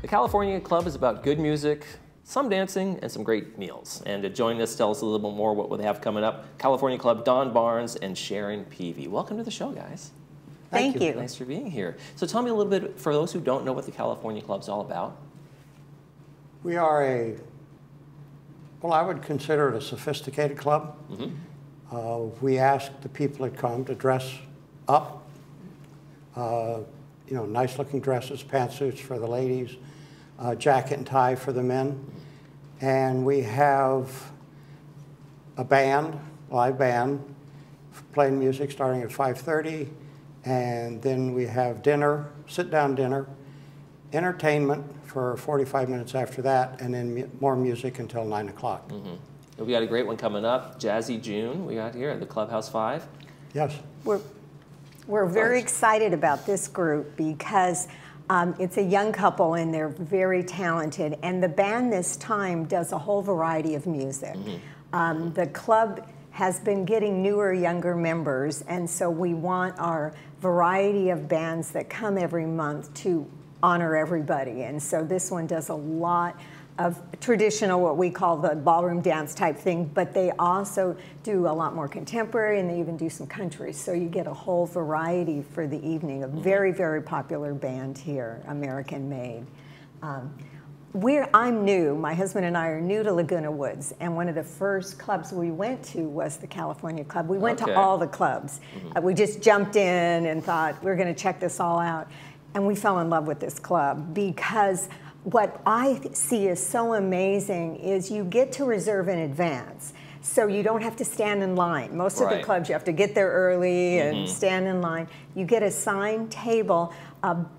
The California Club is about good music, some dancing, and some great meals. And to join us, tell us a little bit more what they have coming up. California Club, Don Barnes and Sharon Peavy. Welcome to the show, guys. Thank you. Nice for being here. So tell me a little bit, for those who don't know what the California Club's all about. We are well, I would consider it a sophisticated club. We ask the people that come to dress up. You know, nice looking dresses, pantsuits for the ladies, jacket and tie for the men. And we have a band, live band, playing music starting at 5:30. And then we have dinner, sit-down dinner, entertainment for 45 minutes after that, and then more music until 9 o'clock. We got a great one coming up, Jazzy June, we got here at the Clubhouse 5. Yes. We're very excited about this group because it's a young couple and they're very talented. And the band this time does a whole variety of music. The club has been getting newer, younger members, and so we want our variety of bands that come every month to honor everybody. And so this one does a lot of traditional, what we call the ballroom dance type thing, but they also do a lot more contemporary, and they even do some country. So you get a whole variety for the evening. A very, very popular band here, American made. I'm new, my husband and I are new to Laguna Woods, and one of the first clubs we went to was the California Club. We went to all the clubs. We just jumped in and thought, we're gonna check this all out. And we fell in love with this club because what I see is so amazing is you get to reserve in advance. So you don't have to stand in line. Most of the clubs, you have to get there early and stand in line. You get assigned table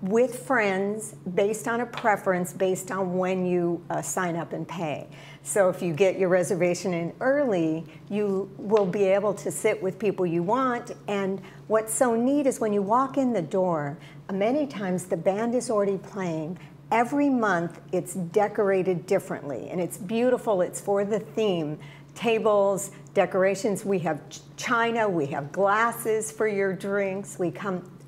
with friends based on a preference, based on when you sign up and pay. So if you get your reservation in early, you will be able to sit with people you want. And what's so neat is when you walk in the door, many times the band is already playing. Every month it's decorated differently, and it's beautiful. It's for the theme. Tables, decorations, we have china, we have glasses for your drinks.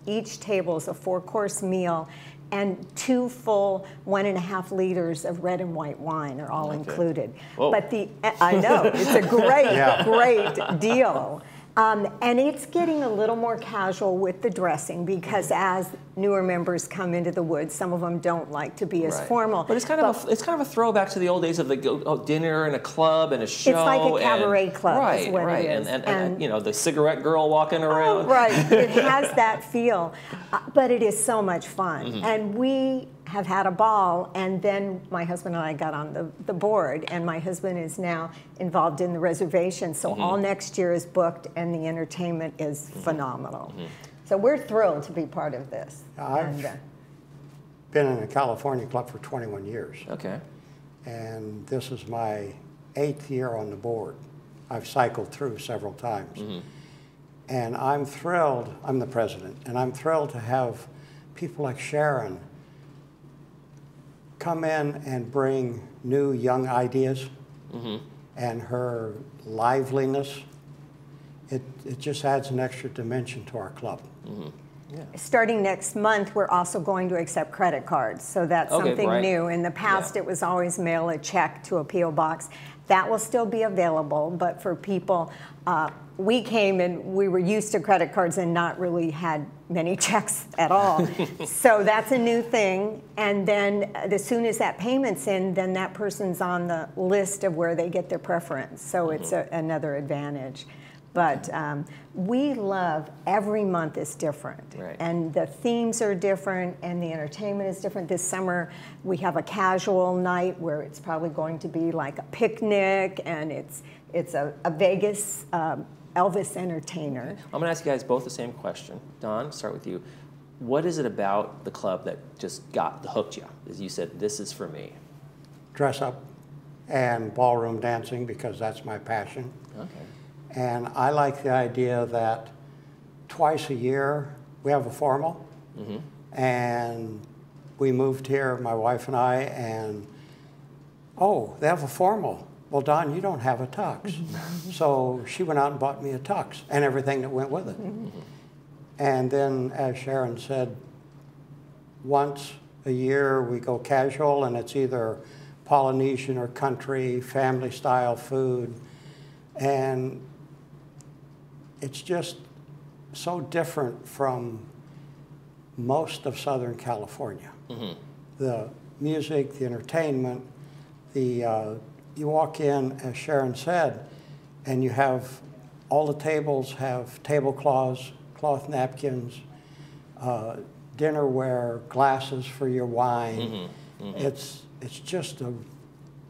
Each table is a 4-course meal, and 2 full 1.5 liters of red and white wine are all included. Whoa. But I know, it's a great, great deal. And it's getting a little more casual with the dressing because as newer members come into the woods, some of them don't like to be as formal. But it's kind of a throwback to the old days of the dinner and a club and a show. It's like a cabaret club, is what it is. And you know, the cigarette girl walking around. It has that feel, but it is so much fun. And we have had a ball, and then my husband and I got on the board, and my husband is now involved in the reservation, so all next year is booked, and the entertainment is phenomenal. So we're thrilled to be part of this. I've been in the California Club for 21 years. Okay. And this is my 8th year on the board. I've cycled through several times. And I'm thrilled, I'm the president, and I'm thrilled to have people like Sharon come in and bring new, young ideas, and her liveliness. It just adds an extra dimension to our club. Starting next month, we're also going to accept credit cards, so that's something new. In the past, it was always mail a check to a P.O. box. That will still be available, but for people, we came and we were used to credit cards and not really had many checks at all. So that's a new thing. And then as soon as that payment's in, then that person's on the list of where they get their preference. So it's another advantage. But we love, every month is different. And the themes are different and the entertainment is different. This summer we have a casual night where it's probably going to be like a picnic, and it's a Vegas Elvis entertainer. I'm gonna ask you guys both the same question. Don, start with you. What is it about the club that just hooked you? As you said, this is for me. Dress up and ballroom dancing, because that's my passion. And I like the idea that twice a year we have a formal. And we moved here, my wife and I, and they have a formal. Well, Don, you don't have a tux. So she went out and bought me a tux and everything that went with it. And then, as Sharon said, once a year we go casual, and it's either Polynesian or country, family style food. And it's just so different from most of Southern California. The music, the entertainment, you walk in, as Sharon said, and you have all the tables have tablecloths, cloth napkins, dinnerware, glasses for your wine. It's just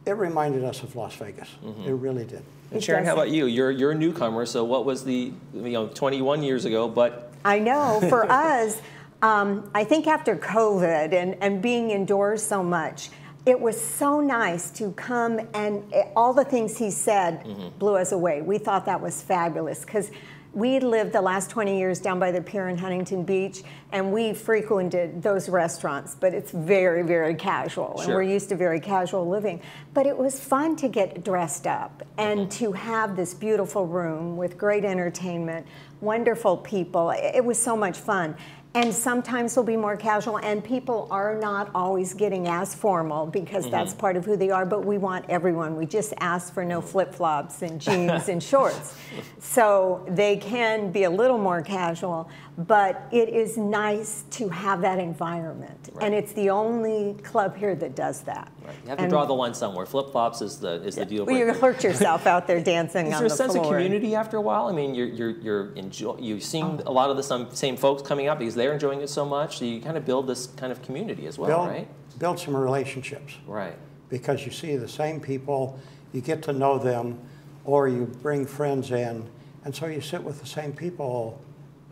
it reminded us of Las Vegas. It really did. And Sharon, how about you? You're a newcomer, so what was 21 years ago, but... I know, for us, I think after COVID and being indoors so much, it was so nice to come, and all the things he said blew us away. We thought that was fabulous, because we lived the last 20 years down by the pier in Huntington Beach, and we frequented those restaurants, but it's very, very casual, and we're used to very casual living. But it was fun to get dressed up and to have this beautiful room with great entertainment, wonderful people. It was so much fun. And sometimes they'll be more casual, and people are not always getting as formal, because that's part of who they are, but we want everyone. We just ask for no flip-flops and jeans and shorts. So they can be a little more casual, but it is nice to have that environment. And it's the only club here that does that. You have to draw the line somewhere. Flip-flops is the deal breaker. You hurt yourself out there dancing on the floor. Is there a sense of community after a while? I mean, you're seeing a lot of the same folks coming out because they're enjoying it so much. So you kind of build this kind of community as well, right? Build some relationships. Right. Because you see the same people, you get to know them, or you bring friends in, and so you sit with the same people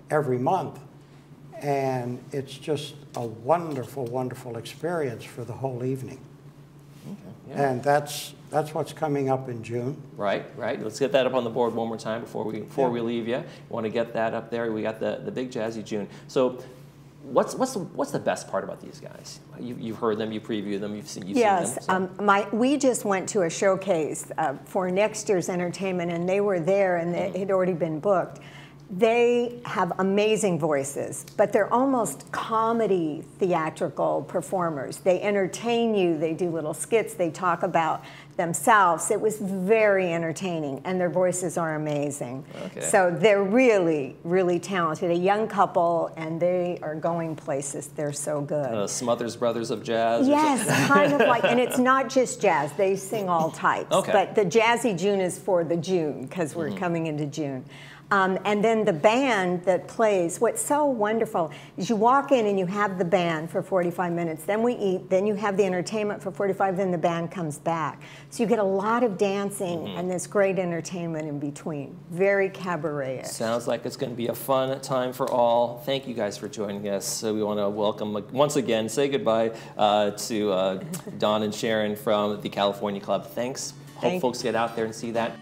every month. And it's just a wonderful, wonderful experience for the whole evening. And that's what's coming up in June. Right. Let's get that up on the board one more time before we leave you. Want to get that up there. We got the big jazzy June. So, what's the best part about these guys? You've heard them, you previewed them, you've seen them. Yes, So. We just went to a showcase for next year's entertainment, and they were there, and it had already been booked. They have amazing voices, but they're almost comedy theatrical performers. They entertain you, they do little skits, they talk about themselves. It was very entertaining, and their voices are amazing. So they're really, really talented. A young couple, and they are going places. They're so good. Smothers Brothers of Jazz? Yes, kind of like, and it's not just jazz. They sing all types. But the Jazzy June is for the June, because we're coming into June. And then the band that plays, what's so wonderful is you walk in and you have the band for 45 minutes, then we eat, then you have the entertainment for 45, then the band comes back. So you get a lot of dancing and this great entertainment in between. Very cabaret-ish. Sounds like it's going to be a fun time for all. Thank you guys for joining us. So we want to welcome, once again, say goodbye to Don and Sharon from the California Club. Thanks. Hope folks get out there and see that.